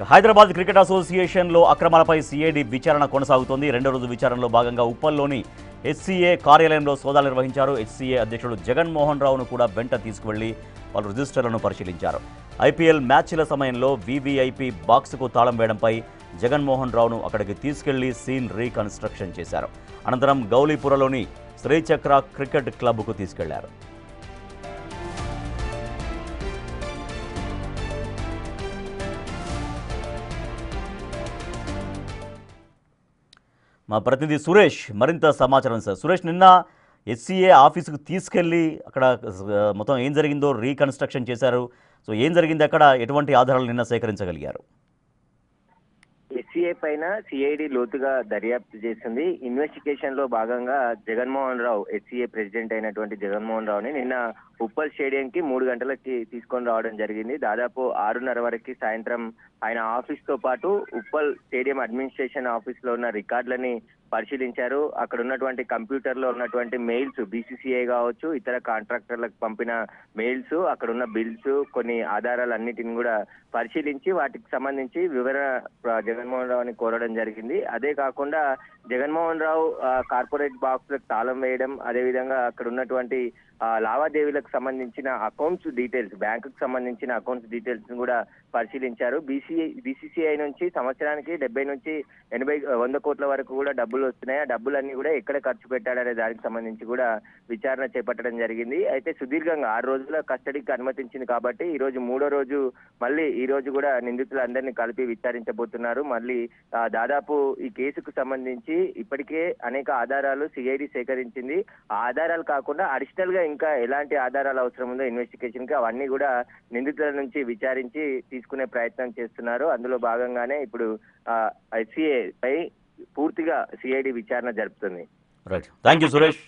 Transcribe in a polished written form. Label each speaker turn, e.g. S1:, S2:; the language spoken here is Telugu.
S1: హైదరాబాద్ క్రికెట్ అసోసియేషన్లో అక్రమాలపై సిఐడి విచారణ కొనసాగుతోంది. రెండో రోజు విచారణలో భాగంగా ఉప్పల్లోని హెచ్సీఏ కార్యాలయంలో సోదాలు నిర్వహించారు. హెచ్సీఏ అధ్యక్షుడు జగన్మోహన్ రావును కూడా వెంట తీసుకువెళ్లి పలు రిజిస్టర్లను పరిశీలించారు. ఐపీఎల్ మ్యాచ్ల సమయంలో వీవీఐపీ బాక్స్కు తాళం వేయడంపై జగన్మోహన్ రావును అక్కడికి తీసుకెళ్లి సీన్ రీకన్స్ట్రక్షన్ చేశారు. అనంతరం గౌలీపురలోని శ్రీచక్ర క్రికెట్ క్లబ్కు తీసుకెళ్లారు. మా ప్రతినిధి సురేష్ మరింత సమాచారం. సార్ సురేష్, నిన్న హెచ్సీఏ ఆఫీసుకు తీసుకెళ్లి అక్కడ మొత్తం ఏం జరిగిందో రీకన్స్ట్రక్షన్ చేశారు. సో ఏం జరిగింది అక్కడ, ఎటువంటి ఆధారాలు నిన్న సేకరించగలిగారు?
S2: హెచ్సీఏ పైన సిఐడి లోతుగా దర్యాప్తు చేసింది. ఇన్వెస్టిగేషన్ లో భాగంగా జగన్మోహన్ రావు, హెచ్సీఏ ప్రెసిడెంట్ అయినటువంటి జగన్మోహన్ రావుని నిన్న ఉప్పల్ స్టేడియం కి 3 గంటలకి తీసుకొని రావడం జరిగింది. దాదాపు 6:30 వరకు సాయంత్రం ఆయన ఆఫీస్ తో పాటు ఉప్పల్ స్టేడియం అడ్మినిస్ట్రేషన్ ఆఫీస్ లో ఉన్న రికార్డులని పరిశీలించారు. అక్కడ ఉన్నటువంటి కంప్యూటర్ లో ఉన్నటువంటి మెయిల్స్, బీసీసీఐ కావచ్చు, ఇతర కాంట్రాక్టర్లకు పంపిన మెయిల్స్, అక్కడ ఉన్న బిల్స్, కొన్ని ఆధారాలన్నిటిని కూడా పరిశీలించి వాటికి సంబంధించి వివరణ జగన్మోహన్ రావుని కోరడం జరిగింది. అదే కాకుండా జగన్మోహన్ రావు కార్పొరేట్ బాక్స్ లకు తాళం వేయడం, అదేవిధంగా అక్కడ ఉన్నటువంటి లావాదేవీలకు సంబంధించిన అకౌంట్స్ డీటెయిల్స్, బ్యాంకుకు సంబంధించిన అకౌంట్స్ డీటెయిల్స్ కూడా పరిశీలించారు. బీసీసీఐ నుంచి సంవత్సరానికి 70 నుంచి 80 100 కోట్ల వరకు కూడా డబ్బులు వస్తున్నాయి. ఆ డబ్బులన్నీ కూడా ఎక్కడ ఖర్చు పెట్టాడనే దానికి సంబంధించి కూడా విచారణ చేపట్టడం జరిగింది. అయితే సుదీర్ఘంగా 6 రోజుల కస్టడీకి అనుమతించింది కాబట్టి ఈ రోజు 3వ రోజు మళ్ళీ ఈ రోజు కూడా నిందితులందరినీ కలిపి విచారించబోతున్నారు. మళ్ళీ దాదాపు ఈ కేసుకు సంబంధించి ఇప్పటికే అనేక ఆధారాలు సిఐడి సేకరించింది. ఆ ఆధారాలు కాకుండా అడిషనల్ గా ఇంకా ఎలాంటి ఆధారాలు అవసరం ఉందో ఇన్వెస్టిగేషన్ కి అవన్నీ కూడా నిందితుల నుంచి విచారించి తీసుకునే ప్రయత్నం చేస్తున్నారు. అందులో భాగంగానే ఇప్పుడు హెచ్సీఏ పై పూర్తిగా సిఐడి విచారణ జరుపుతుంది.
S1: Right, thank you Suresh.